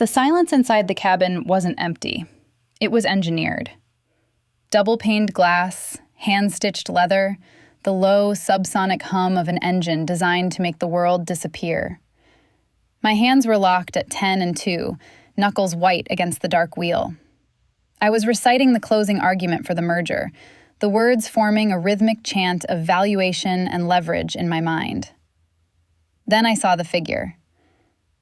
The silence inside the cabin wasn't empty. It was engineered. Double-paned glass, hand-stitched leather, the low, subsonic hum of an engine designed to make the world disappear. My hands were locked at 10 and 2, knuckles white against the dark wheel. I was reciting the closing argument for the merger, the words forming a rhythmic chant of valuation and leverage in my mind. Then I saw the figure.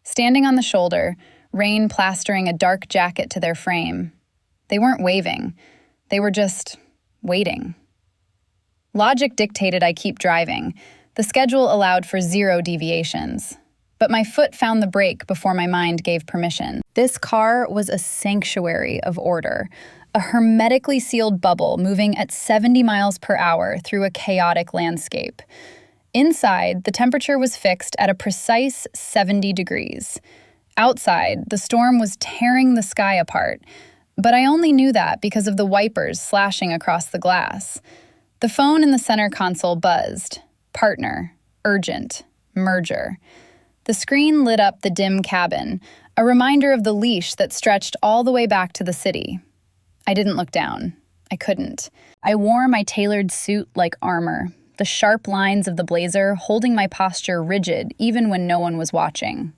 Standing on the shoulder, rain plastering a dark jacket to their frame. They weren't waving. They were just waiting. Logic dictated I keep driving. The schedule allowed for 0 deviations. But my foot found the brake before my mind gave permission. This car was a sanctuary of order, a hermetically sealed bubble moving at 70 miles per hour through a chaotic landscape. Inside, the temperature was fixed at a precise 70 degrees. Outside, the storm was tearing the sky apart, but I only knew that because of the wipers slashing across the glass. The phone in the center console buzzed. Partner. Urgent. Merger. The screen lit up the dim cabin, a reminder of the leash that stretched all the way back to the city. I didn't look down. I couldn't. I wore my tailored suit like armor, the sharp lines of the blazer holding my posture rigid even when no one was watching.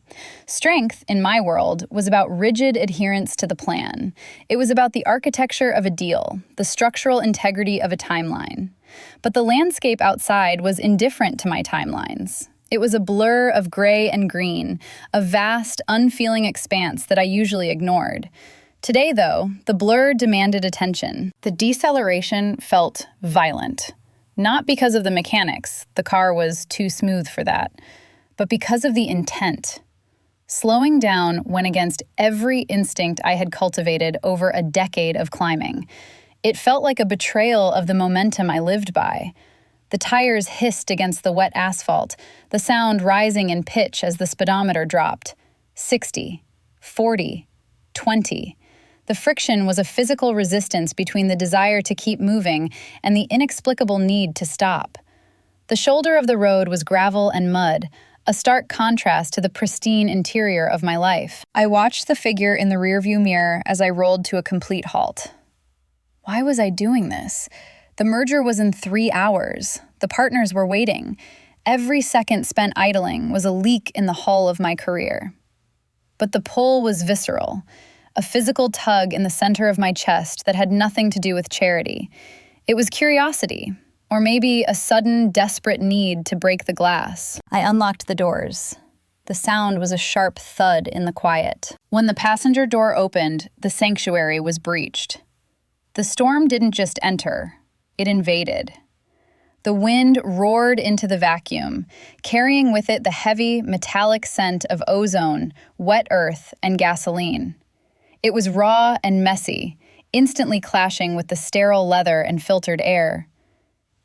Strength, in my world, was about rigid adherence to the plan. It was about the architecture of a deal, the structural integrity of a timeline. But the landscape outside was indifferent to my timelines. It was a blur of gray and green, a vast, unfeeling expanse that I usually ignored. Today, though, the blur demanded attention. The deceleration felt violent. Not because of the mechanics, the car was too smooth for that, but because of the intent. Slowing down went against every instinct I had cultivated over a decade of climbing. It felt like a betrayal of the momentum I lived by. The tires hissed against the wet asphalt, the sound rising in pitch as the speedometer dropped. 60, 40, 20. The friction was a physical resistance between the desire to keep moving and the inexplicable need to stop. The shoulder of the road was gravel and mud, a stark contrast to the pristine interior of my life. I watched the figure in the rearview mirror as I rolled to a complete halt. Why was I doing this? The merger was in 3 hours. The partners were waiting. Every second spent idling was a leak in the hull of my career. But the pull was visceral, a physical tug in the center of my chest that had nothing to do with charity. It was curiosity, or maybe a sudden, desperate need to break the glass. I unlocked the doors. The sound was a sharp thud in the quiet. When the passenger door opened, the sanctuary was breached. The storm didn't just enter, it invaded. The wind roared into the vacuum, carrying with it the heavy, metallic scent of ozone, wet earth, and gasoline. It was raw and messy, instantly clashing with the sterile leather and filtered air.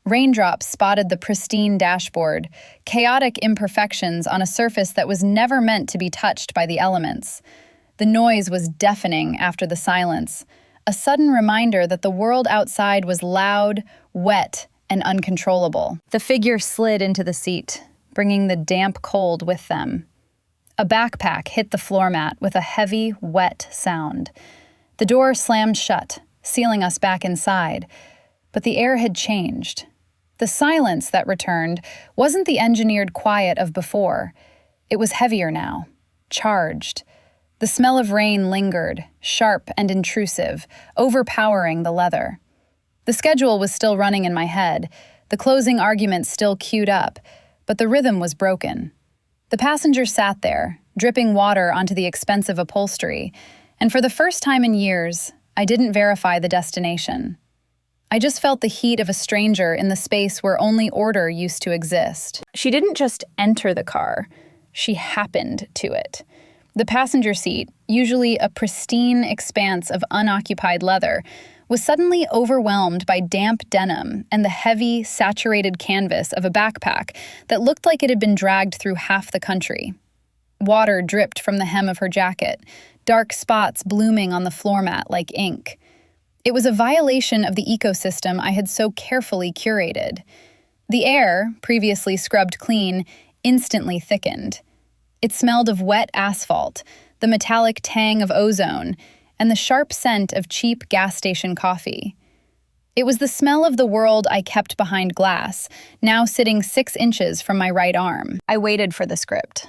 Raindrops spotted the pristine dashboard, chaotic imperfections on a surface that was never meant to be touched by the elements. The noise was deafening after the silence, a sudden reminder that the world outside was loud, wet, and uncontrollable. The figure slid into the seat, bringing the damp cold with them. A backpack hit the floor mat with a heavy, wet sound. The door slammed shut, sealing us back inside, but the air had changed. The silence that returned wasn't the engineered quiet of before. It was heavier now, charged. The smell of rain lingered, sharp and intrusive, overpowering the leather. The schedule was still running in my head, the closing argument still queued up, but the rhythm was broken. The passenger sat there, dripping water onto the expensive upholstery, and for the first time in years, I didn't verify the destination. I just felt the heat of a stranger in the space where only order used to exist. She didn't just enter the car, she happened to it. The passenger seat, usually a pristine expanse of unoccupied leather, was suddenly overwhelmed by damp denim and the heavy, saturated canvas of a backpack that looked like it had been dragged through half the country. Water dripped from the hem of her jacket, dark spots blooming on the floor mat like ink. It was a violation of the ecosystem I had so carefully curated. The air, previously scrubbed clean, instantly thickened. It smelled of wet asphalt, the metallic tang of ozone, and the sharp scent of cheap gas station coffee. It was the smell of the world I kept behind glass, now sitting 6 inches from my right arm. I waited for the script.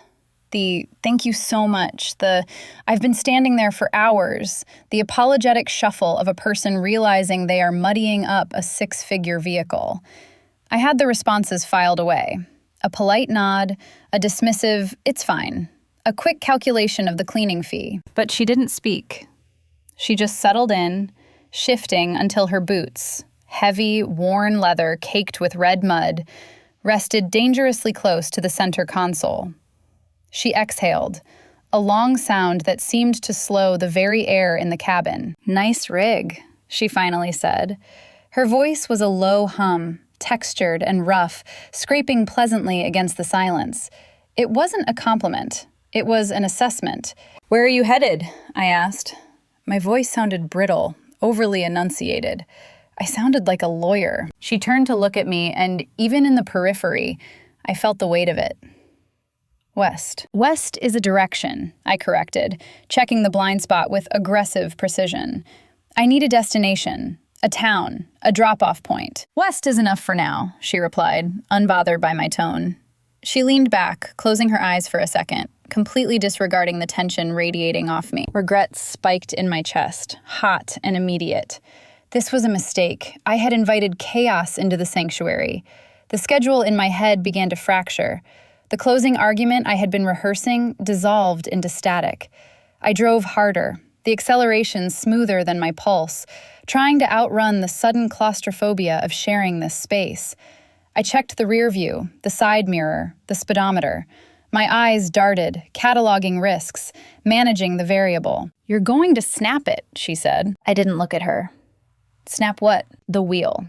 The "thank you so much," the "I've been standing there for hours," the apologetic shuffle of a person realizing they are muddying up a 6-figure vehicle. I had the responses filed away. A polite nod, a dismissive "it's fine," a quick calculation of the cleaning fee. But she didn't speak. She just settled in, shifting until her boots, heavy, worn leather caked with red mud, rested dangerously close to the center console. She exhaled, a long sound that seemed to slow the very air in the cabin. "Nice rig," she finally said. Her voice was a low hum, textured and rough, scraping pleasantly against the silence. It wasn't a compliment. It was an assessment. "Where are you headed?" I asked. My voice sounded brittle, overly enunciated. I sounded like a lawyer. She turned to look at me, and even in the periphery, I felt the weight of it. "West." "West is a direction," I corrected, checking the blind spot with aggressive precision. "I need a destination, a town, a drop-off point." "West is enough for now," she replied, unbothered by my tone. She leaned back, closing her eyes for a second, completely disregarding the tension radiating off me. Regret spiked in my chest, hot and immediate. This was a mistake. I had invited chaos into the sanctuary. The schedule in my head began to fracture. The closing argument I had been rehearsing dissolved into static. I drove harder, the acceleration smoother than my pulse, trying to outrun the sudden claustrophobia of sharing this space. I checked the rear view, the side mirror, the speedometer. My eyes darted, cataloging risks, managing the variable. "You're going to snap it," she said. I didn't look at her. "Snap what?" "The wheel."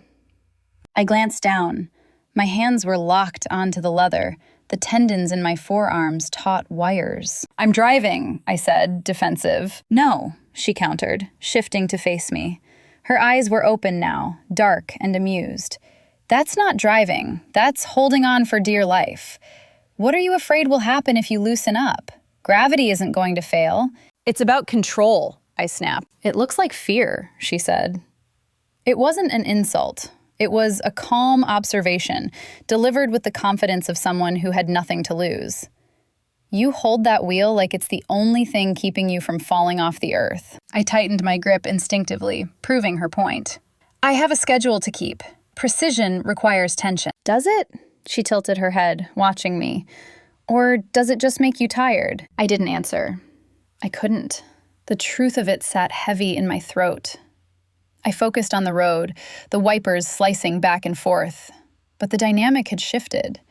I glanced down. My hands were locked onto the leather, the tendons in my forearms taut wires. "I'm driving," I said, defensive. "No," she countered, shifting to face me. Her eyes were open now, dark and amused. "That's not driving. That's holding on for dear life. What are you afraid will happen if you loosen up? Gravity isn't going to fail." "It's about control," I snapped. "It looks like fear," she said. It wasn't an insult. It was a calm observation, delivered with the confidence of someone who had nothing to lose. "You hold that wheel like it's the only thing keeping you from falling off the earth." I tightened my grip instinctively, proving her point. "I have a schedule to keep. Precision requires tension." "Does it?" She tilted her head, watching me. "Or does it just make you tired?" I didn't answer. I couldn't. The truth of it sat heavy in my throat. I focused on the road, the wipers slicing back and forth. But the dynamic had shifted.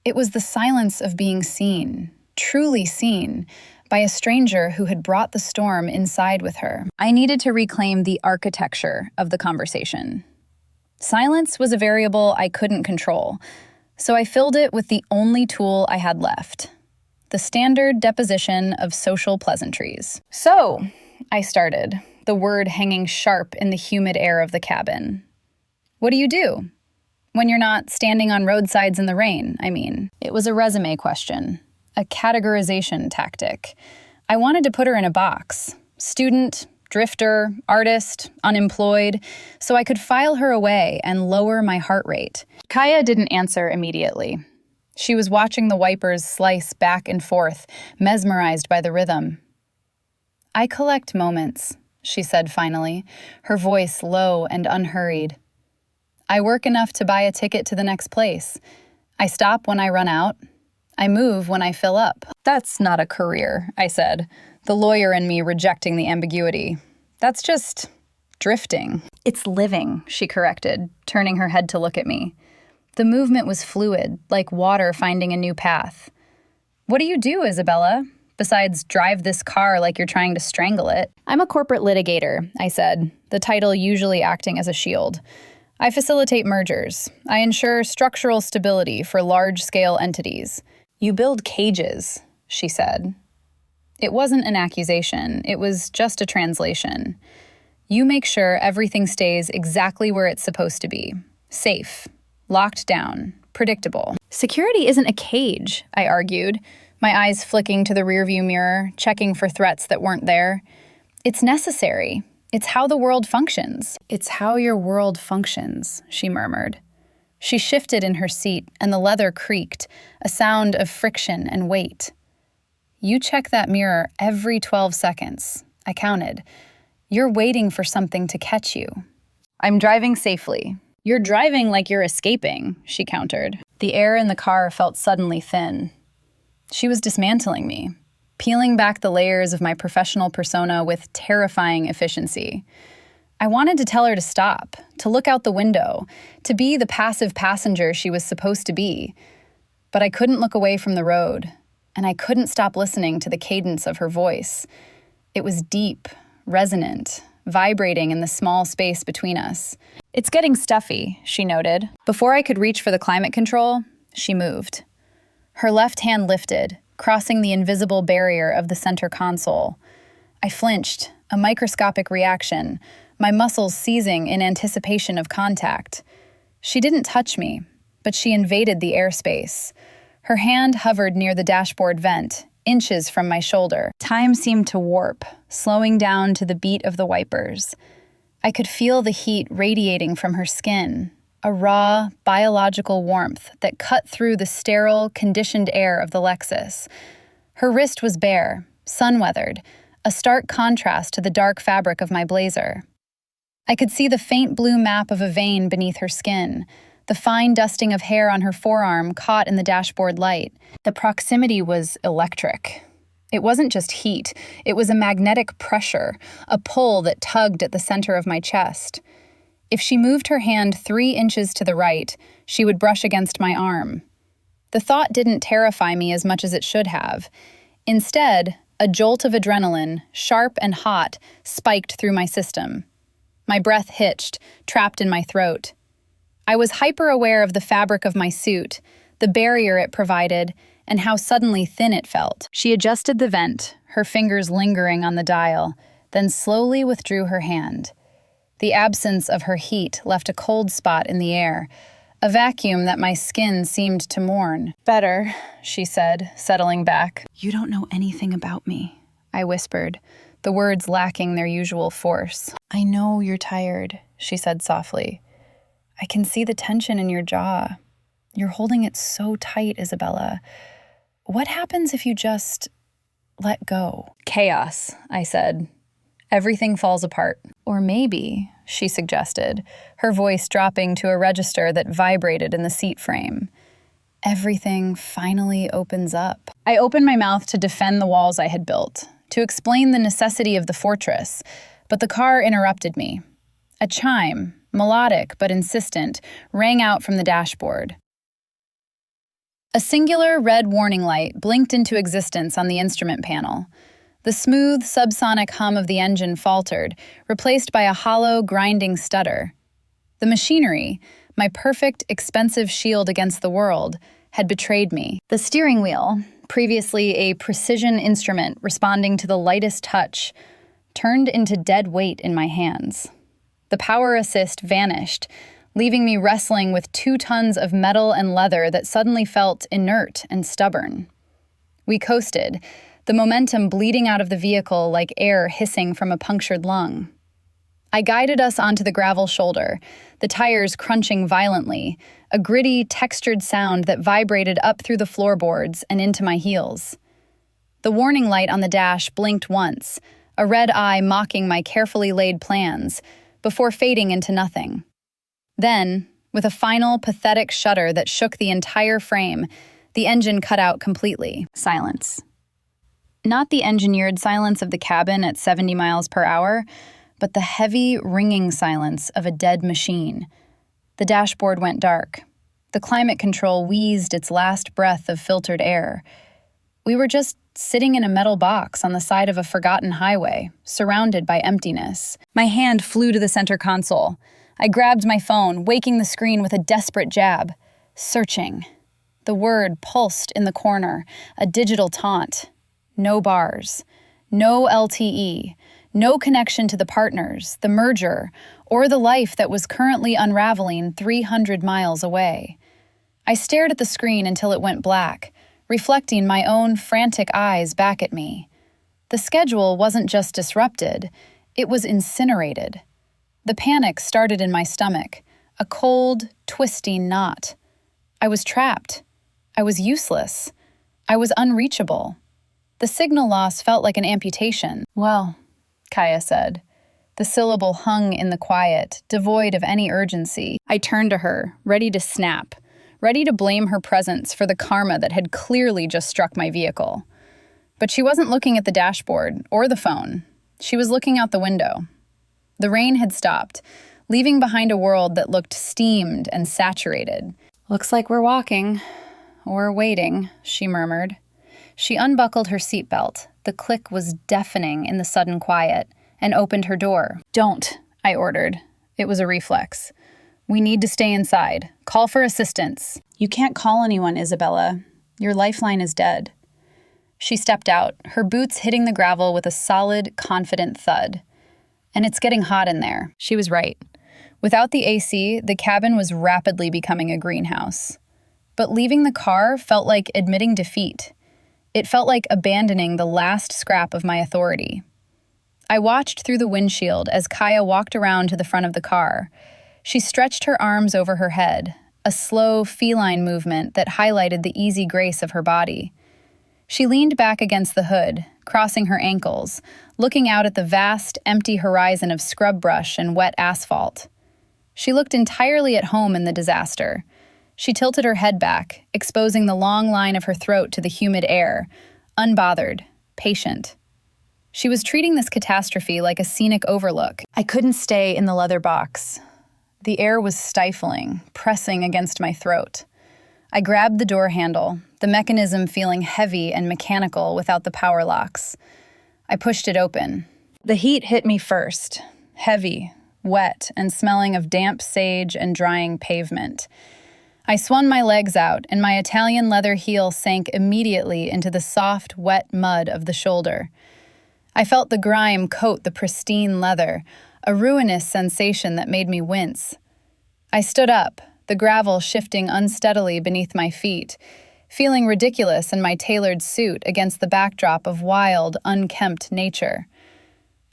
It was the silence of being seen, truly seen, by a stranger who had brought the storm inside with her. I needed to reclaim the architecture of the conversation. Silence was a variable I couldn't control, so I filled it with the only tool I had left: the standard deposition of social pleasantries. "So," I started, the word hanging sharp in the humid air of the cabin. "What do you do? When you're not standing on roadsides in the rain, I mean." It was a resume question, a categorization tactic. I wanted to put her in a box: student, drifter, artist, unemployed, so I could file her away and lower my heart rate. Kaya didn't answer immediately. She was watching the wipers slice back and forth, mesmerized by the rhythm. "I collect moments," she said finally, her voice low and unhurried. "I work enough to buy a ticket to the next place. I stop when I run out. I move when I fill up." "That's not a career," I said, the lawyer in me rejecting the ambiguity. "That's just drifting." "It's living," she corrected, turning her head to look at me. The movement was fluid, like water finding a new path. "What do you do, Isabella, besides drive this car like you're trying to strangle it?" "I'm a corporate litigator," I said, the title usually acting as a shield. "I facilitate mergers. I ensure structural stability for large-scale entities." "You build cages," she said. It wasn't an accusation, it was just a translation. "You make sure everything stays exactly where it's supposed to be. Safe, locked down, predictable." "Security isn't a cage," I argued. my eyes flicking to the rearview mirror, checking for threats that weren't there. It's necessary. It's how the world functions. It's how your world functions, she murmured. She shifted in her seat, and the leather creaked, a sound of friction and weight. You check that mirror every 12 seconds. I counted. You're waiting for something to catch you. I'm driving safely. You're driving like you're escaping, she countered. The air in the car felt suddenly thin. She was dismantling me, peeling back the layers of my professional persona with terrifying efficiency. I wanted to tell her to stop, to look out the window, to be the passive passenger she was supposed to be. But I couldn't look away from the road, and I couldn't stop listening to the cadence of her voice. It was deep, resonant, vibrating in the small space between us. It's getting stuffy, she noted. Before I could reach for the climate control, she moved. Her left hand lifted, crossing the invisible barrier of the center console. I flinched, a microscopic reaction, my muscles seizing in anticipation of contact. She didn't touch me, but she invaded the airspace. Her hand hovered near the dashboard vent, inches from my shoulder. Time seemed to warp, slowing down to the beat of the wipers. I could feel the heat radiating from her skin, a raw, biological warmth that cut through the sterile, conditioned air of the Lexus. Her wrist was bare, sun-weathered, a stark contrast to the dark fabric of my blazer. I could see the faint blue map of a vein beneath her skin, the fine dusting of hair on her forearm caught in the dashboard light. The proximity was electric. It wasn't just heat, it was a magnetic pressure, a pull that tugged at the center of my chest. If she moved her hand 3 inches to the right, she would brush against my arm. The thought didn't terrify me as much as it should have. Instead, a jolt of adrenaline, sharp and hot, spiked through my system. My breath hitched, trapped in my throat. I was hyper-aware of the fabric of my suit, the barrier it provided, and how suddenly thin it felt. She adjusted the vent, her fingers lingering on the dial, then slowly withdrew her hand. The absence of her heat left a cold spot in the air, a vacuum that my skin seemed to mourn. "Better," she said, settling back. "You don't know anything about me," I whispered, the words lacking their usual force. "I know you're tired," she said softly. "I can see the tension in your jaw. You're holding it so tight, Isabella. What happens if you just let go?" "Chaos," I said. "Everything falls apart." "Or maybe," she suggested, her voice dropping to a register that vibrated in the seat frame, "everything finally opens up." I opened my mouth to defend the walls I had built, to explain the necessity of the fortress, but the car interrupted me. A chime, melodic but insistent, rang out from the dashboard. A singular red warning light blinked into existence on the instrument panel. The smooth, subsonic hum of the engine faltered, replaced by a hollow, grinding stutter. The machinery, my perfect, expensive shield against the world, had betrayed me. The steering wheel, previously a precision instrument responding to the lightest touch, turned into dead weight in my hands. The power assist vanished, leaving me wrestling with 2 tons of metal and leather that suddenly felt inert and stubborn. We coasted, the momentum bleeding out of the vehicle like air hissing from a punctured lung. I guided us onto the gravel shoulder, the tires crunching violently, a gritty, textured sound that vibrated up through the floorboards and into my heels. The warning light on the dash blinked once, a red eye mocking my carefully laid plans, before fading into nothing. Then, with a final, pathetic shudder that shook the entire frame, the engine cut out completely. Silence. Not the engineered silence of the cabin at 70 miles per hour, but the heavy, ringing silence of a dead machine. The dashboard went dark. The climate control wheezed its last breath of filtered air. We were just sitting in a metal box on the side of a forgotten highway, surrounded by emptiness. My hand flew to the center console. I grabbed my phone, waking the screen with a desperate jab. Searching. The word pulsed in the corner, a digital taunt. No bars. No LTE. No connection to the partners, the merger, or the life that was currently unraveling 300 miles away. I stared at the screen until it went black, reflecting my own frantic eyes back at me. The schedule wasn't just disrupted, it was incinerated. The panic started in my stomach, a cold, twisting knot. I was trapped. I was useless. I was unreachable. The signal loss felt like an amputation. "Well," Kaya said. The syllable hung in the quiet, devoid of any urgency. I turned to her, ready to snap, ready to blame her presence for the karma that had clearly just struck my vehicle. But she wasn't looking at the dashboard or the phone. She was looking out the window. The rain had stopped, leaving behind a world that looked steamed and saturated. "Looks like we're walking. Or waiting," she murmured. She unbuckled her seatbelt. The click was deafening in the sudden quiet, and opened her door. "Don't," I ordered. It was a reflex. "We need to stay inside. Call for assistance." "You can't call anyone, Isabella. Your lifeline is dead." She stepped out, her boots hitting the gravel with a solid, confident thud. "And it's getting hot in there." She was right. Without the AC, the cabin was rapidly becoming a greenhouse. But leaving the car felt like admitting defeat. It felt like abandoning the last scrap of my authority. I watched through the windshield as Kaya walked around to the front of the car. She stretched her arms over her head, a slow, feline movement that highlighted the easy grace of her body. She leaned back against the hood, crossing her ankles, looking out at the vast, empty horizon of scrub brush and wet asphalt. She looked entirely at home in the disaster. She tilted her head back, exposing the long line of her throat to the humid air, unbothered, patient. She was treating this catastrophe like a scenic overlook. I couldn't stay in the leather box. The air was stifling, pressing against my throat. I grabbed the door handle, the mechanism feeling heavy and mechanical without the power locks. I pushed it open. The heat hit me first, heavy, wet, and smelling of damp sage and drying pavement. I swung my legs out, and my Italian leather heel sank immediately into the soft, wet mud of the shoulder. I felt the grime coat the pristine leather, a ruinous sensation that made me wince. I stood up, the gravel shifting unsteadily beneath my feet, feeling ridiculous in my tailored suit against the backdrop of wild, unkempt nature.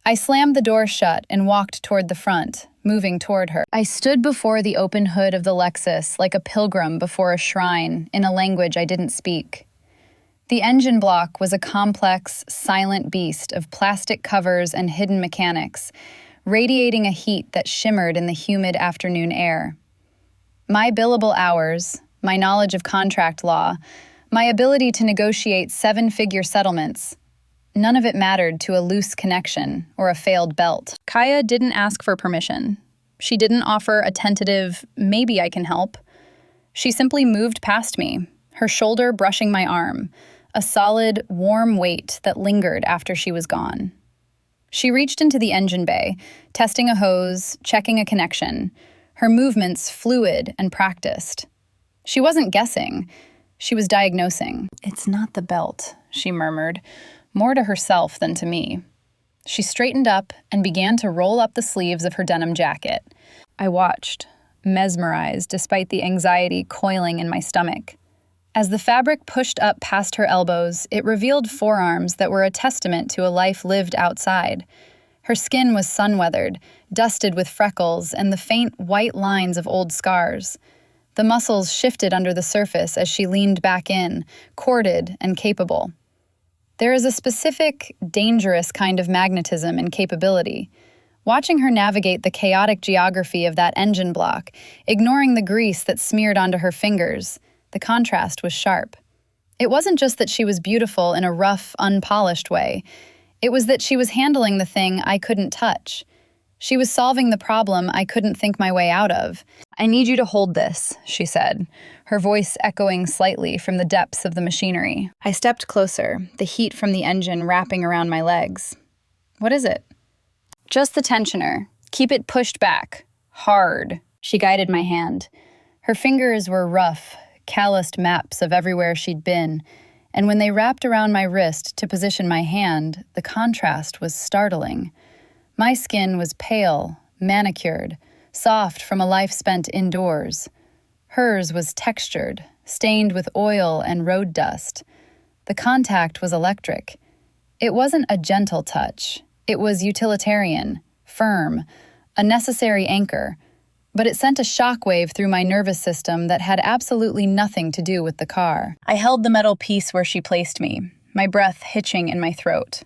I slammed the door shut and walked toward the front, moving toward her. I stood before the open hood of the Lexus like a pilgrim before a shrine in a language I didn't speak. The engine block was a complex, silent beast of plastic covers and hidden mechanics, radiating a heat that shimmered in the humid afternoon air. My billable hours, my knowledge of contract law, my ability to negotiate seven-figure settlements, none of it mattered to a loose connection or a failed belt. Kaya didn't ask for permission. She didn't offer a tentative, "maybe I can help." She simply moved past me, her shoulder brushing my arm, a solid, warm weight that lingered after she was gone. She reached into the engine bay, testing a hose, checking a connection, her movements fluid and practiced. She wasn't guessing. She was diagnosing. "It's not the belt," she murmured, more to herself than to me. She straightened up and began to roll up the sleeves of her denim jacket. I watched, mesmerized despite the anxiety coiling in my stomach. As the fabric pushed up past her elbows, it revealed forearms that were a testament to a life lived outside. Her skin was sun-weathered, dusted with freckles and the faint white lines of old scars. The muscles shifted under the surface as she leaned back in, corded and capable. There is a specific, dangerous kind of magnetism and capability. Watching her navigate the chaotic geography of that engine block, ignoring the grease that smeared onto her fingers, the contrast was sharp. It wasn't just that she was beautiful in a rough, unpolished way. It was that she was handling the thing I couldn't touch. She was solving the problem I couldn't think my way out of. "I need you to hold this," she said, her voice echoing slightly from the depths of the machinery. I stepped closer, the heat from the engine wrapping around my legs. "What is it?" "Just the tensioner. Keep it pushed back. Hard." She guided my hand. Her fingers were rough, calloused maps of everywhere she'd been, and when they wrapped around my wrist to position my hand, the contrast was startling. My skin was pale, manicured, soft from a life spent indoors. Hers was textured, stained with oil and road dust. The contact was electric. It wasn't a gentle touch. It was utilitarian, firm, a necessary anchor, but it sent a shockwave through my nervous system that had absolutely nothing to do with the car. I held the metal piece where she placed me, my breath hitching in my throat.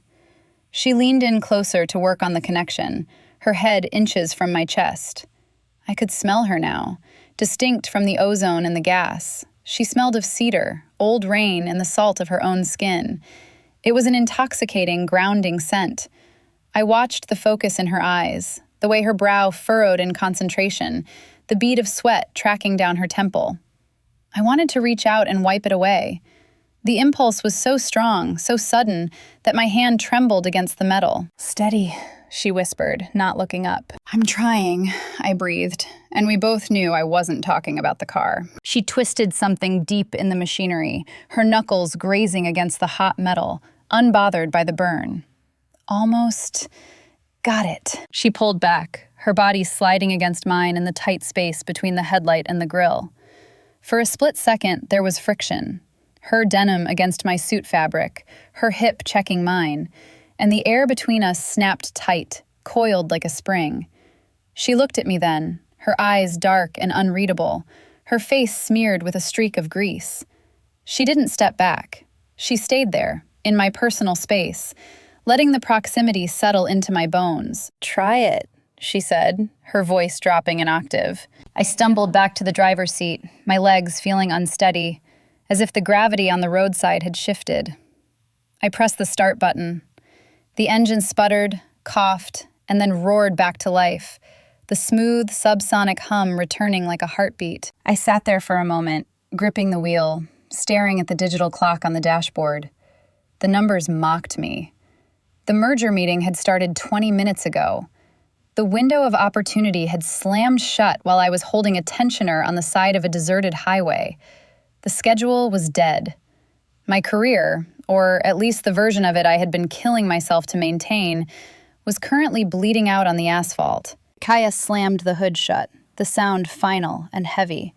She leaned in closer to work on the connection, her head inches from my chest. I could smell her now, distinct from the ozone and the gas. She smelled of cedar, old rain, and the salt of her own skin. It was an intoxicating, grounding scent. I watched the focus in her eyes, the way her brow furrowed in concentration, the bead of sweat tracking down her temple. I wanted to reach out and wipe it away. The impulse was so strong, so sudden, that my hand trembled against the metal. "Steady," she whispered, not looking up. "I'm trying," I breathed, and we both knew I wasn't talking about the car. She twisted something deep in the machinery, her knuckles grazing against the hot metal, unbothered by the burn. "Almost got it." She pulled back, her body sliding against mine in the tight space between the headlight and the grille. For a split second, there was friction. Her denim against my suit fabric, her hip checking mine, and the air between us snapped tight, coiled like a spring. She looked at me then, her eyes dark and unreadable, her face smeared with a streak of grease. She didn't step back. She stayed there, in my personal space, letting the proximity settle into my bones. "Try it," she said, her voice dropping an octave. I stumbled back to the driver's seat, my legs feeling unsteady, as if the gravity on the roadside had shifted. I pressed the start button. The engine sputtered, coughed, and then roared back to life, the smooth, subsonic hum returning like a heartbeat. I sat there for a moment, gripping the wheel, staring at the digital clock on the dashboard. The numbers mocked me. The merger meeting had started 20 minutes ago. The window of opportunity had slammed shut while I was holding a tensioner on the side of a deserted highway. The schedule was dead. My career, or at least the version of it I had been killing myself to maintain, was currently bleeding out on the asphalt. Kaya slammed the hood shut, the sound final and heavy.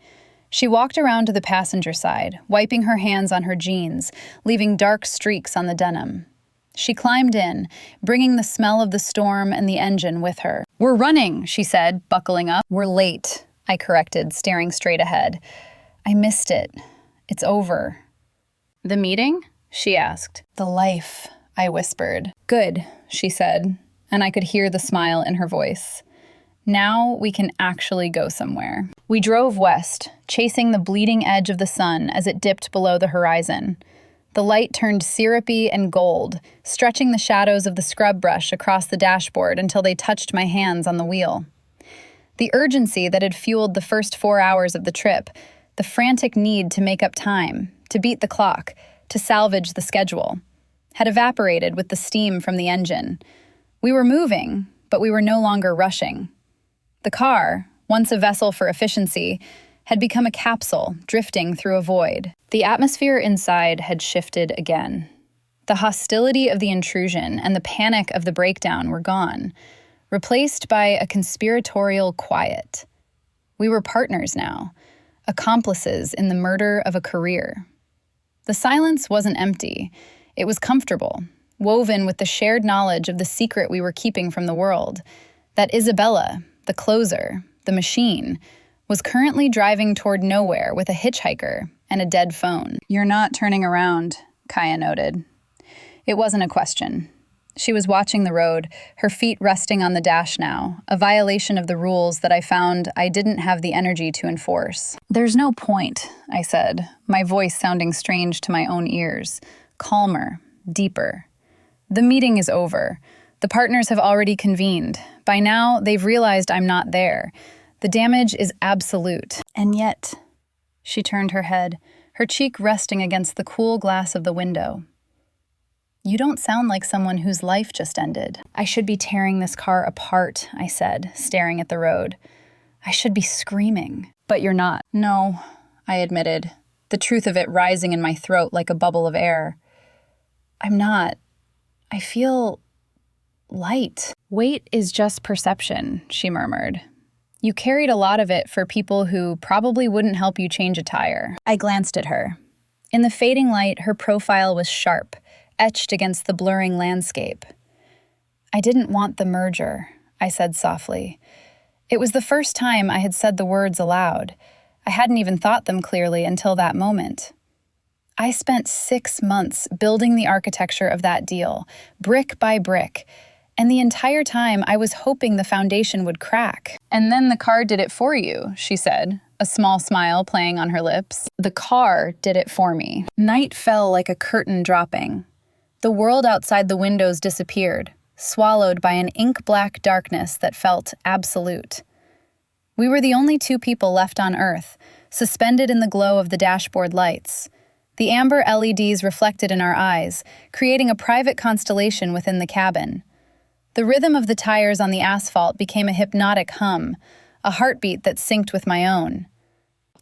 She walked around to the passenger side, wiping her hands on her jeans, leaving dark streaks on the denim. She climbed in, bringing the smell of the storm and the engine with her. "We're running," she said, buckling up. "We're late," I corrected, staring straight ahead. "I missed it. It's over." "The meeting?" she asked. "The life," I whispered. "Good," she said, and I could hear the smile in her voice. "Now we can actually go somewhere." We drove west, chasing the bleeding edge of the sun as it dipped below the horizon. The light turned syrupy and gold, stretching the shadows of the scrub brush across the dashboard until they touched my hands on the wheel. The urgency that had fueled the first 4 hours of the trip, the frantic need to make up time, to beat the clock, to salvage the schedule, had evaporated with the steam from the engine. We were moving, but we were no longer rushing. The car, once a vessel for efficiency, had become a capsule drifting through a void. The atmosphere inside had shifted again. The hostility of the intrusion and the panic of the breakdown were gone, replaced by a conspiratorial quiet. We were partners now, accomplices in the murder of a career. The silence wasn't empty. It was comfortable, woven with the shared knowledge of the secret we were keeping from the world, that Isabella, the closer, the machine, was currently driving toward nowhere with a hitchhiker and a dead phone. "You're not turning around," Kaya noted. It wasn't a question. She was watching the road, her feet resting on the dash now, a violation of the rules that I found I didn't have the energy to enforce. "There's no point," I said, my voice sounding strange to my own ears, calmer, deeper. "The meeting is over. The partners have already convened. By now, they've realized I'm not there. The damage is absolute. And yet," she turned her head, her cheek resting against the cool glass of the window. "You don't sound like someone whose life just ended." "I should be tearing this car apart," I said, staring at the road. "I should be screaming." "But you're not." "No," I admitted, the truth of it rising in my throat like a bubble of air. "I'm not. I feel light." "Weight is just perception," she murmured. You carried a lot of it for people who probably wouldn't help you change a tire. I glanced at her. In the fading light, her profile was sharp, etched against the blurring landscape. I didn't want the merger, I said softly. It was the first time I had said the words aloud. I hadn't even thought them clearly until that moment. I spent 6 months building the architecture of that deal, brick by brick, and the entire time I was hoping the foundation would crack. And then the car did it for you, she said, a small smile playing on her lips. The car did it for me. Night fell like a curtain dropping. The world outside the windows disappeared, swallowed by an ink-black darkness that felt absolute. We were the only 2 people left on Earth, suspended in the glow of the dashboard lights. The amber LEDs reflected in our eyes, creating a private constellation within the cabin. The rhythm of the tires on the asphalt became a hypnotic hum, a heartbeat that synced with my own.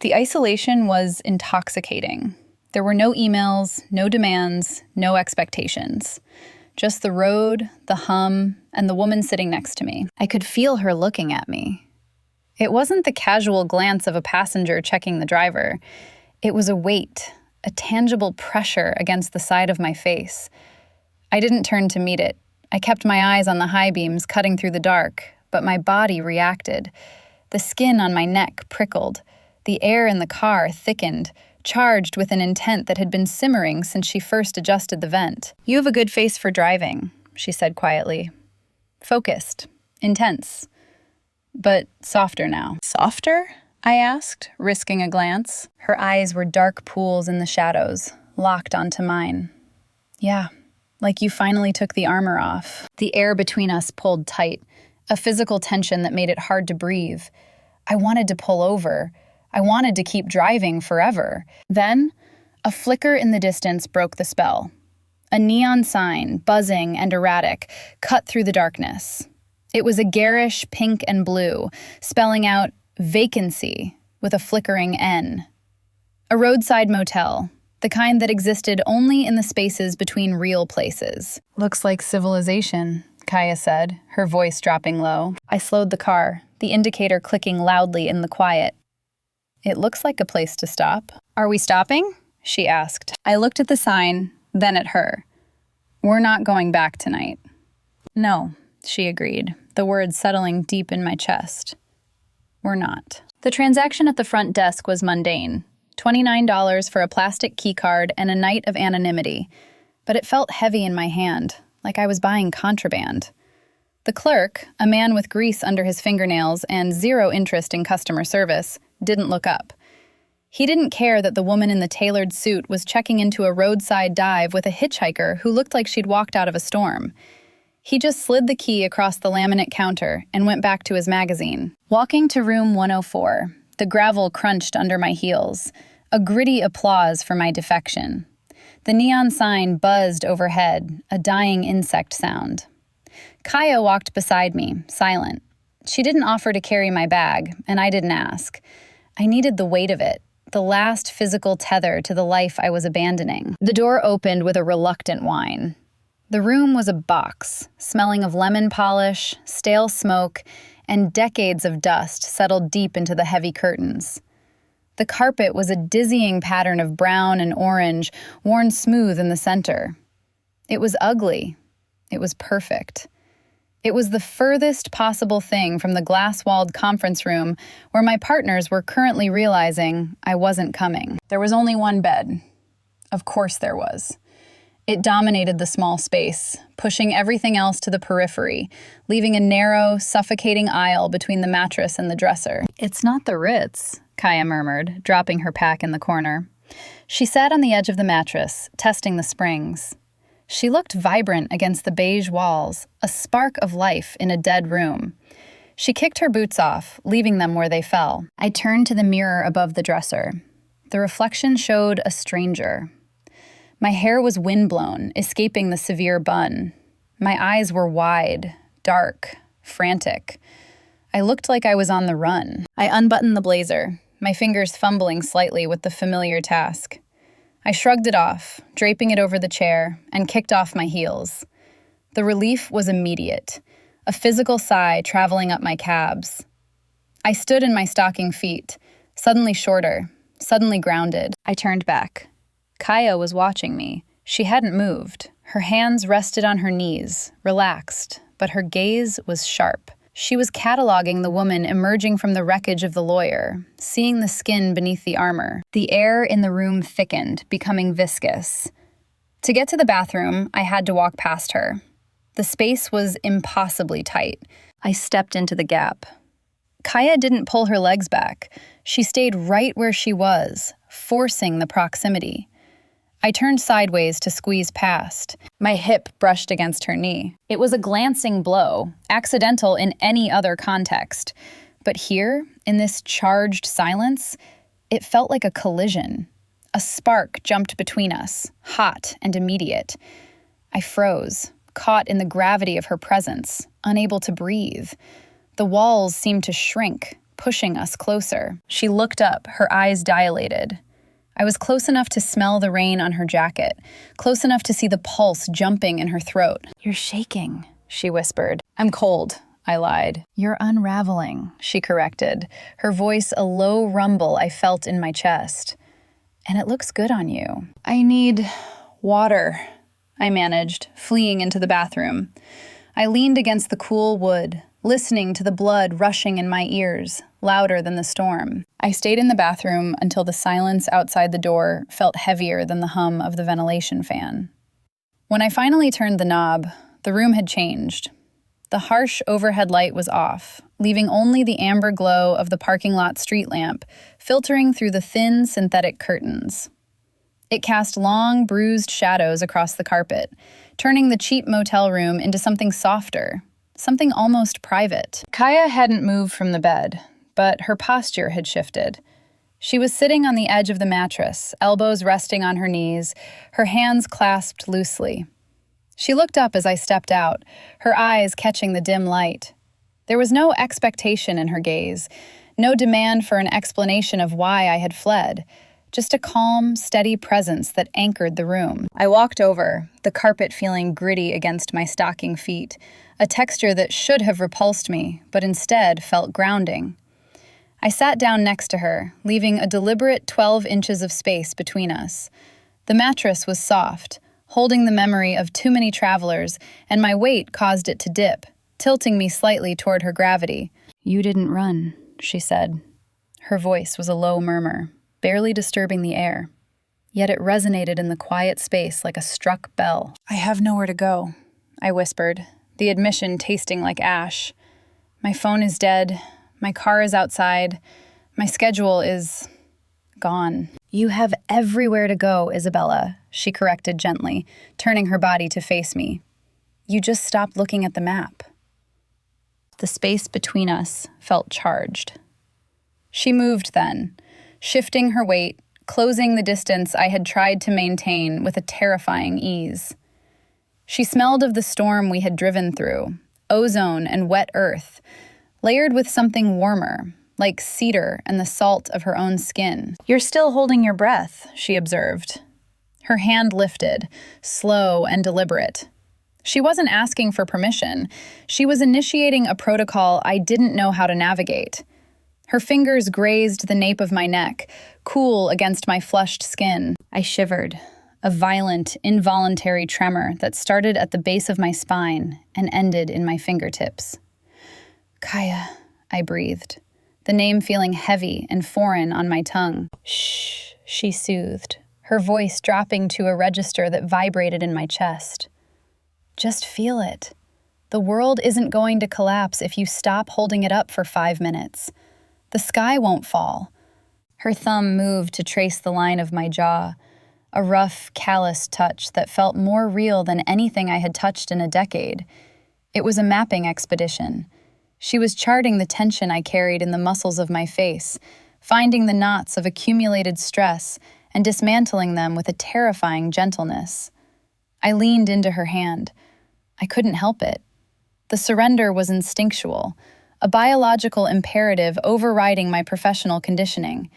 The isolation was intoxicating. There were no emails, no demands, no expectations. Just the road, the hum, and the woman sitting next to me. I could feel her looking at me. It wasn't the casual glance of a passenger checking the driver. It was a weight, a tangible pressure against the side of my face. I didn't turn to meet it. I kept my eyes on the high beams cutting through the dark, but my body reacted. The skin on my neck prickled. The air in the car thickened, charged with an intent that had been simmering since she first adjusted the vent. "You have a good face for driving," she said quietly. Focused, intense, but softer now. "Softer?" I asked, risking a glance. Her eyes were dark pools in the shadows, locked onto mine. "Yeah, like you finally took the armor off." The air between us pulled tight, a physical tension that made it hard to breathe. I wanted to pull over. I wanted to keep driving forever. Then, a flicker in the distance broke the spell. A neon sign, buzzing and erratic, cut through the darkness. It was a garish pink and blue, spelling out vacancy with a flickering N. A roadside motel, the kind that existed only in the spaces between real places. "Looks like civilization," Kaya said, her voice dropping low. I slowed the car, the indicator clicking loudly in the quiet. "It looks like a place to stop." "Are we stopping?" she asked. I looked at the sign, then at her. "We're not going back tonight." "No," she agreed, the words settling deep in my chest. "We're not." The transaction at the front desk was mundane. $29 for a plastic keycard and a night of anonymity. But it felt heavy in my hand, like I was buying contraband. The clerk, a man with grease under his fingernails and zero interest in customer service, didn't look up. He didn't care that the woman in the tailored suit was checking into a roadside dive with a hitchhiker who looked like she'd walked out of a storm. He just slid the key across the laminate counter and went back to his magazine. Walking to room 104, the gravel crunched under my heels, a gritty applause for my defection. The neon sign buzzed overhead, a dying insect sound. Kaya walked beside me, silent. She didn't offer to carry my bag, and I didn't ask. I needed the weight of it, the last physical tether to the life I was abandoning. The door opened with a reluctant whine. The room was a box, smelling of lemon polish, stale smoke, and decades of dust settled deep into the heavy curtains. The carpet was a dizzying pattern of brown and orange, worn smooth in the center. It was ugly. It was perfect. It was the furthest possible thing from the glass-walled conference room where my partners were currently realizing I wasn't coming. There was only one bed. Of course there was. It dominated the small space, pushing everything else to the periphery, leaving a narrow, suffocating aisle between the mattress and the dresser. "It's not the Ritz," Kaya murmured, dropping her pack in the corner. She sat on the edge of the mattress, testing the springs. She looked vibrant against the beige walls, a spark of life in a dead room. She kicked her boots off, leaving them where they fell. I turned to the mirror above the dresser. The reflection showed a stranger. My hair was windblown, escaping the severe bun. My eyes were wide, dark, frantic. I looked like I was on the run. I unbuttoned the blazer, my fingers fumbling slightly with the familiar task. I shrugged it off, draping it over the chair, and kicked off my heels. The relief was immediate, a physical sigh traveling up my calves. I stood in my stocking feet, suddenly shorter, suddenly grounded. I turned back. Kaya was watching me. She hadn't moved. Her hands rested on her knees, relaxed, but her gaze was sharp. She was cataloging the woman emerging from the wreckage of the lawyer, seeing the skin beneath the armor. The air in the room thickened, becoming viscous. To get to the bathroom, I had to walk past her. The space was impossibly tight. I stepped into the gap. Kaya didn't pull her legs back. She stayed right where she was, forcing the proximity. I turned sideways to squeeze past. My hip brushed against her knee. It was a glancing blow, accidental in any other context. But here, in this charged silence, it felt like a collision. A spark jumped between us, hot and immediate. I froze, caught in the gravity of her presence, unable to breathe. The walls seemed to shrink, pushing us closer. She looked up, her eyes dilated. I was close enough to smell the rain on her jacket, close enough to see the pulse jumping in her throat. "You're shaking," she whispered. "I'm cold," I lied. "You're unraveling," she corrected, her voice a low rumble I felt in my chest. "And it looks good on you." "I need water," I managed, fleeing into the bathroom. I leaned against the cool wood, listening to the blood rushing in my ears, louder than the storm. I stayed in the bathroom until the silence outside the door felt heavier than the hum of the ventilation fan. When I finally turned the knob, the room had changed. The harsh overhead light was off, leaving only the amber glow of the parking lot street lamp filtering through the thin synthetic curtains. It cast long, bruised shadows across the carpet, turning the cheap motel room into something softer, something almost private. Kaya hadn't moved from the bed, but her posture had shifted. She was sitting on the edge of the mattress, elbows resting on her knees, her hands clasped loosely. She looked up as I stepped out, her eyes catching the dim light. There was no expectation in her gaze, no demand for an explanation of why I had fled, just a calm, steady presence that anchored the room. I walked over, the carpet feeling gritty against my stocking feet, a texture that should have repulsed me, but instead felt grounding. I sat down next to her, leaving a deliberate 12 inches of space between us. The mattress was soft, holding the memory of too many travelers, and my weight caused it to dip, tilting me slightly toward her gravity. "You didn't run," she said. Her voice was a low murmur, barely disturbing the air. Yet it resonated in the quiet space like a struck bell. "I have nowhere to go," I whispered, the admission tasting like ash. "My phone is dead. My car is outside. My schedule is gone." "You have everywhere to go, Isabella," she corrected gently, turning her body to face me. "You just stopped looking at the map." The space between us felt charged. She moved then, shifting her weight, closing the distance I had tried to maintain with a terrifying ease. She smelled of the storm we had driven through, ozone and wet earth, layered with something warmer, like cedar and the salt of her own skin. "You're still holding your breath," she observed. Her hand lifted, slow and deliberate. She wasn't asking for permission. She was initiating a protocol I didn't know how to navigate. Her fingers grazed the nape of my neck, cool against my flushed skin. I shivered, a violent, involuntary tremor that started at the base of my spine and ended in my fingertips. "Kaya," I breathed, the name feeling heavy and foreign on my tongue. "Shh," she soothed, her voice dropping to a register that vibrated in my chest. "Just feel it. The world isn't going to collapse if you stop holding it up for 5 minutes. The sky won't fall." Her thumb moved to trace the line of my jaw, a rough, callous touch that felt more real than anything I had touched in a decade. It was a mapping expedition. She was charting the tension I carried in the muscles of my face, finding the knots of accumulated stress and dismantling them with a terrifying gentleness. I leaned into her hand. I couldn't help it. The surrender was instinctual, a biological imperative overriding my professional conditioning.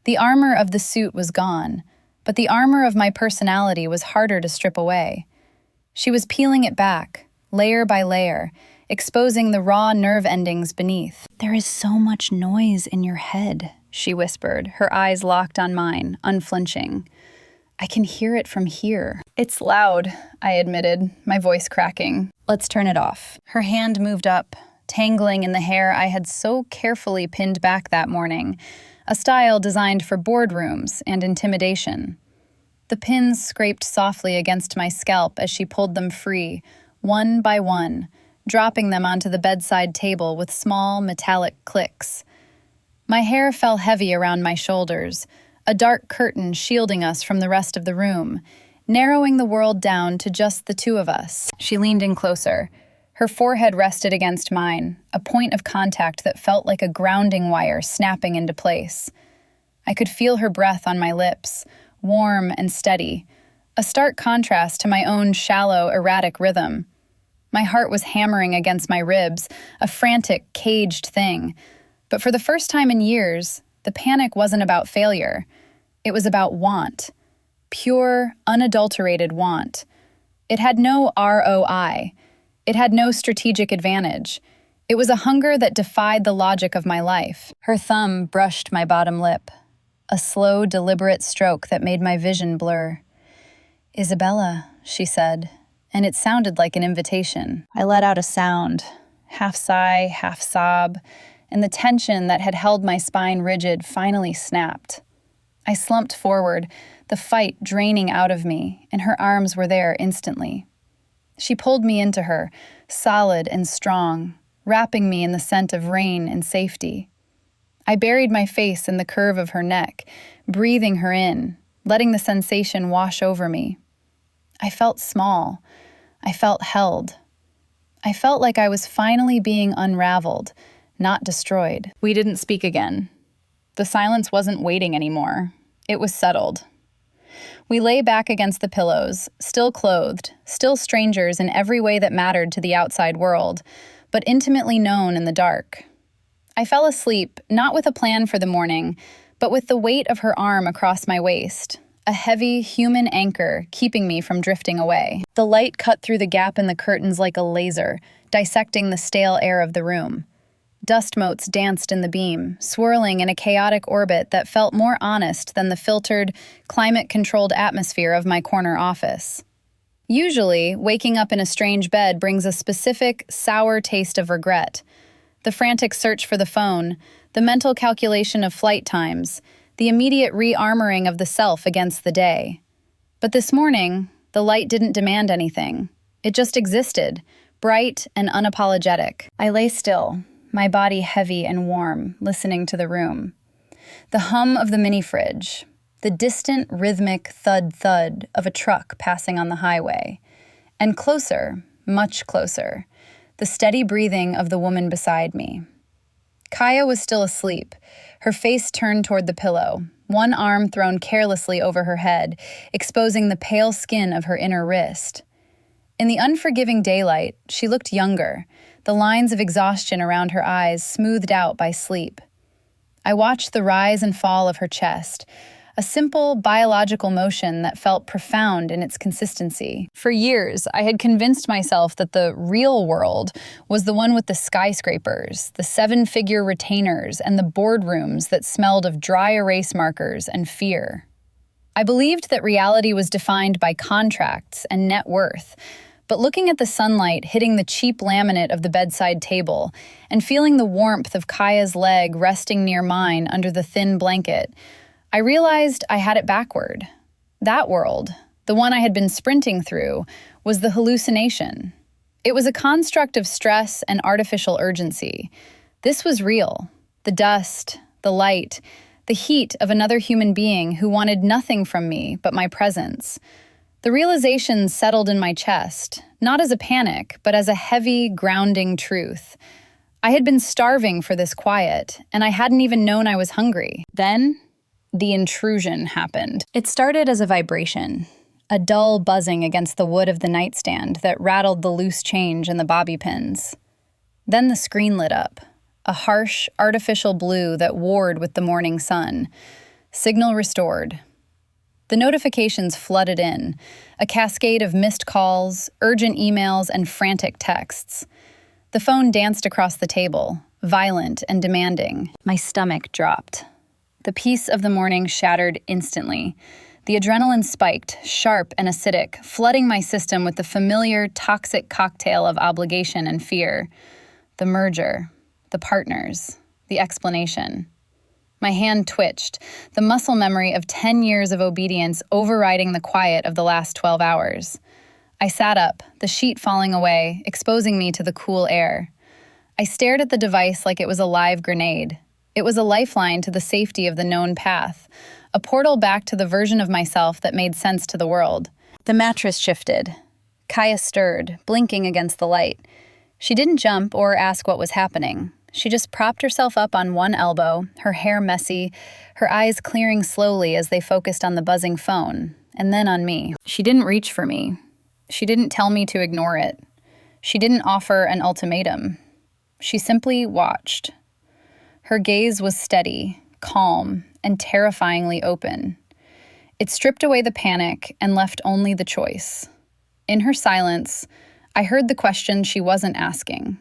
The armor of the suit was gone, but the armor of my personality was harder to strip away. She was peeling it back, layer by layer, exposing the raw nerve endings beneath. "There is so much noise in your head," she whispered, her eyes locked on mine, unflinching. "I can hear it from here." "It's loud," I admitted, my voice cracking. "Let's turn it off." Her hand moved up, tangling in the hair I had so carefully pinned back that morning, a style designed for boardrooms and intimidation. The pins scraped softly against my scalp as she pulled them free, one by one, dropping them onto the bedside table with small, metallic clicks. My hair fell heavy around my shoulders, a dark curtain shielding us from the rest of the room, narrowing the world down to just the two of us. She leaned in closer. Her forehead rested against mine, a point of contact that felt like a grounding wire snapping into place. I could feel her breath on my lips, warm and steady, a stark contrast to my own shallow, erratic rhythm. My heart was hammering against my ribs, a frantic, caged thing. But for the first time in years, the panic wasn't about failure. It was about want. Pure, unadulterated want. It had no ROI. It had no strategic advantage. It was a hunger that defied the logic of my life. Her thumb brushed my bottom lip, a slow, deliberate stroke that made my vision blur. "Isabella," she said, and it sounded like an invitation. I let out a sound, half sigh, half sob, and the tension that had held my spine rigid finally snapped. I slumped forward, the fight draining out of me, and her arms were there instantly. She pulled me into her, solid and strong, wrapping me in the scent of rain and safety. I buried my face in the curve of her neck, breathing her in, letting the sensation wash over me. I felt small. I felt held. I felt like I was finally being unraveled, not destroyed. We didn't speak again. The silence wasn't waiting anymore. It was settled. We lay back against the pillows, still clothed, still strangers in every way that mattered to the outside world, but intimately known in the dark. I fell asleep, not with a plan for the morning, but with the weight of her arm across my waist, a heavy, human anchor keeping me from drifting away. The light cut through the gap in the curtains like a laser, dissecting the stale air of the room. Dust motes danced in the beam, swirling in a chaotic orbit that felt more honest than the filtered, climate-controlled atmosphere of my corner office. Usually, waking up in a strange bed brings a specific, sour taste of regret. The frantic search for the phone, the mental calculation of flight times, the immediate re-armoring of the self against the day. But this morning, the light didn't demand anything. It just existed, bright and unapologetic. I lay still, my body heavy and warm, listening to the room. The hum of the mini-fridge, the distant rhythmic thud-thud of a truck passing on the highway, and closer, much closer, the steady breathing of the woman beside me. Kaya was still asleep, her face turned toward the pillow, one arm thrown carelessly over her head, exposing the pale skin of her inner wrist. In the unforgiving daylight, she looked younger, the lines of exhaustion around her eyes smoothed out by sleep. I watched the rise and fall of her chest, a simple biological motion that felt profound in its consistency. For years, I had convinced myself that the real world was the one with the skyscrapers, the seven-figure retainers, and the boardrooms that smelled of dry erase markers and fear. I believed that reality was defined by contracts and net worth, but looking at the sunlight hitting the cheap laminate of the bedside table and feeling the warmth of Kaya's leg resting near mine under the thin blanket, I realized I had it backward. That world, the one I had been sprinting through, was the hallucination. It was a construct of stress and artificial urgency. This was real. The dust, the light, the heat of another human being who wanted nothing from me but my presence. The realization settled in my chest, not as a panic, but as a heavy, grounding truth. I had been starving for this quiet, and I hadn't even known I was hungry. Then, the intrusion happened. It started as a vibration, a dull buzzing against the wood of the nightstand that rattled the loose change and the bobby pins. Then the screen lit up, a harsh, artificial blue that warred with the morning sun. Signal restored. The notifications flooded in, a cascade of missed calls, urgent emails, and frantic texts. The phone danced across the table, violent and demanding. My stomach dropped. The peace of the morning shattered instantly. The adrenaline spiked, sharp and acidic, flooding my system with the familiar, toxic cocktail of obligation and fear. The merger, the partners, the explanation. My hand twitched, the muscle memory of 10 years of obedience overriding the quiet of the last 12 hours. I sat up, the sheet falling away, exposing me to the cool air. I stared at the device like it was a live grenade. It was a lifeline to the safety of the known path, a portal back to the version of myself that made sense to the world. The mattress shifted. Kaya stirred, blinking against the light. She didn't jump or ask what was happening. She just propped herself up on one elbow, her hair messy, her eyes clearing slowly as they focused on the buzzing phone, and then on me. She didn't reach for me. She didn't tell me to ignore it. She didn't offer an ultimatum. She simply watched. Her gaze was steady, calm, and terrifyingly open. It stripped away the panic and left only the choice. In her silence, I heard the question she wasn't asking.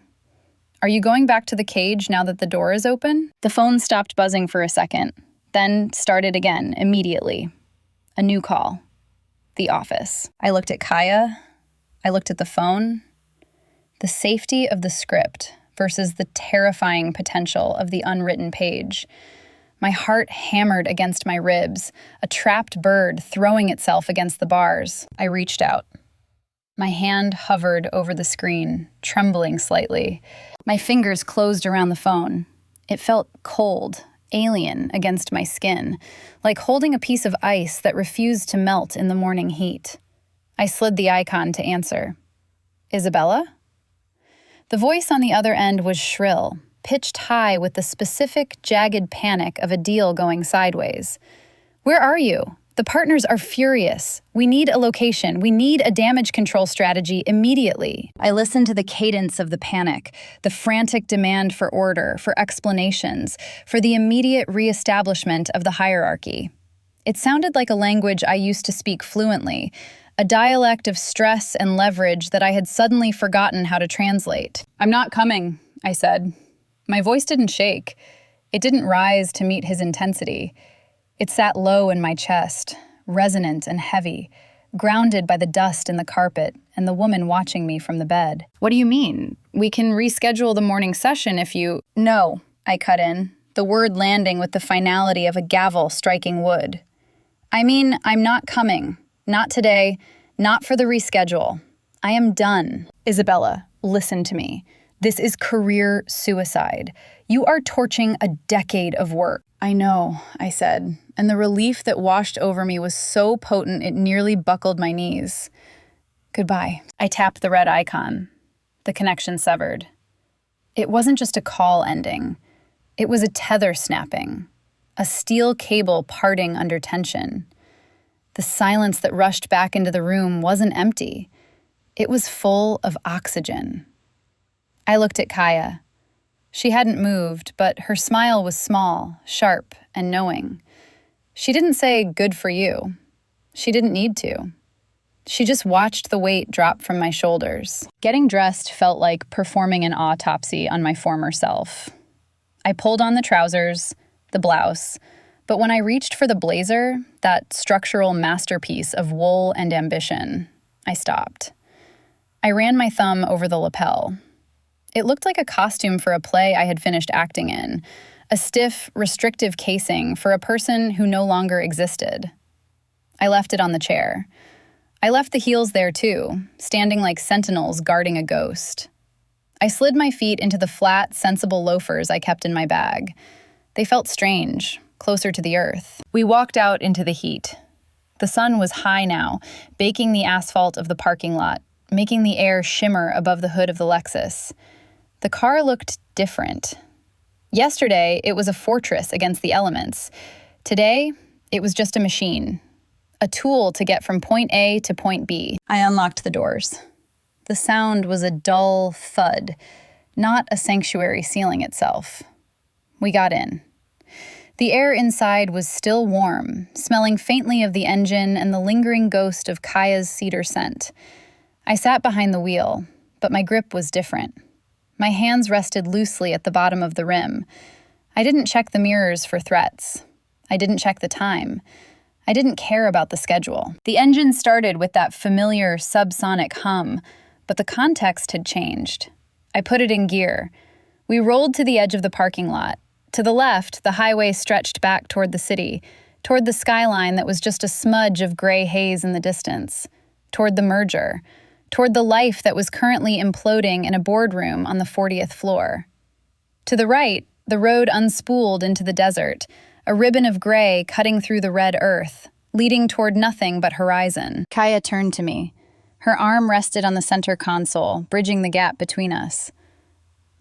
Are you going back to the cage now that the door is open? The phone stopped buzzing for a second, then started again immediately. A new call. The office. I looked at Kaya. I looked at the phone. The safety of the script versus the terrifying potential of the unwritten page. My heart hammered against my ribs, a trapped bird throwing itself against the bars. I reached out. My hand hovered over the screen, trembling slightly. My fingers closed around the phone. It felt cold, alien against my skin, like holding a piece of ice that refused to melt in the morning heat. I slid the icon to answer. Isabella? The voice on the other end was shrill, pitched high with the specific, jagged panic of a deal going sideways. Where are you? The partners are furious. We need a location. We need a damage control strategy immediately. I listened to the cadence of the panic, the frantic demand for order, for explanations, for the immediate reestablishment of the hierarchy. It sounded like a language I used to speak fluently, a dialect of stress and leverage that I had suddenly forgotten how to translate. I'm not coming, I said. My voice didn't shake. It didn't rise to meet his intensity. It sat low in my chest, resonant and heavy, grounded by the dust in the carpet and the woman watching me from the bed. What do you mean? We can reschedule the morning session if you— No, I cut in, the word landing with the finality of a gavel striking wood. I mean, I'm not coming. Not today. Not for the reschedule. I am done. Isabella, listen to me. This is career suicide. You are torching a decade of work. I know, I said, and the relief that washed over me was so potent it nearly buckled my knees. Goodbye. I tapped the red icon. The connection severed. It wasn't just a call ending. It was a tether snapping, a steel cable parting under tension. The silence that rushed back into the room wasn't empty. It was full of oxygen. I looked at Kaya. She hadn't moved, but her smile was small, sharp, and knowing. She didn't say, "Good for you." She didn't need to. She just watched the weight drop from my shoulders. Getting dressed felt like performing an autopsy on my former self. I pulled on the trousers, the blouse, but when I reached for the blazer, that structural masterpiece of wool and ambition, I stopped. I ran my thumb over the lapel. It looked like a costume for a play I had finished acting in, a stiff, restrictive casing for a person who no longer existed. I left it on the chair. I left the heels there too, standing like sentinels guarding a ghost. I slid my feet into the flat, sensible loafers I kept in my bag. They felt strange, closer to the earth. We walked out into the heat. The sun was high now, baking the asphalt of the parking lot, making the air shimmer above the hood of the Lexus. The car looked different. Yesterday, it was a fortress against the elements. Today, it was just a machine, a tool to get from point A to point B. I unlocked the doors. The sound was a dull thud, not a sanctuary sealing itself. We got in. The air inside was still warm, smelling faintly of the engine and the lingering ghost of Kaya's cedar scent. I sat behind the wheel, but my grip was different. My hands rested loosely at the bottom of the rim. I didn't check the mirrors for threats. I didn't check the time. I didn't care about the schedule. The engine started with that familiar subsonic hum, but the context had changed. I put it in gear. We rolled to the edge of the parking lot. To the left, the highway stretched back toward the city, toward the skyline that was just a smudge of gray haze in the distance, toward the merger, toward the life that was currently imploding in a boardroom on the 40th floor. To the right, the road unspooled into the desert, a ribbon of gray cutting through the red earth, leading toward nothing but horizon. Kaya turned to me. Her arm rested on the center console, bridging the gap between us.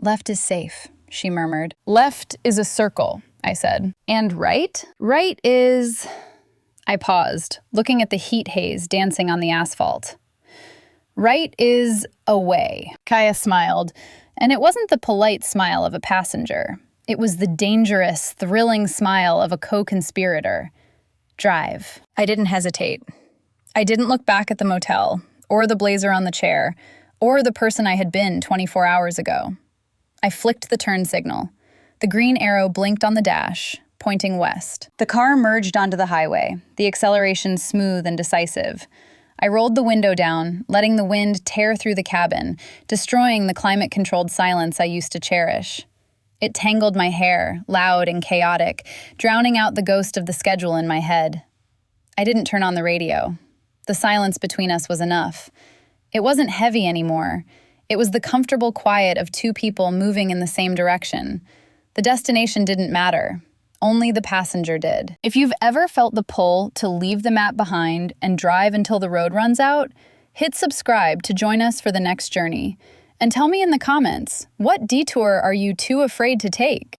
"Left is safe," she murmured. "Left is a circle," I said. "And right?" "Right is..." I paused, looking at the heat haze dancing on the asphalt. "Right is away." Kaya smiled, and it wasn't the polite smile of a passenger. It was the dangerous, thrilling smile of a co-conspirator. "Drive." I didn't hesitate. I didn't look back at the motel, or the blazer on the chair, or the person I had been 24 hours ago. I flicked the turn signal. The green arrow blinked on the dash, pointing west. The car merged onto the highway, the acceleration smooth and decisive. I rolled the window down, letting the wind tear through the cabin, destroying the climate-controlled silence I used to cherish. It tangled my hair, loud and chaotic, drowning out the ghost of the schedule in my head. I didn't turn on the radio. The silence between us was enough. It wasn't heavy anymore. It was the comfortable quiet of two people moving in the same direction. The destination didn't matter. Only the passenger did. If you've ever felt the pull to leave the map behind and drive until the road runs out, hit subscribe to join us for the next journey. And tell me in the comments, what detour are you too afraid to take?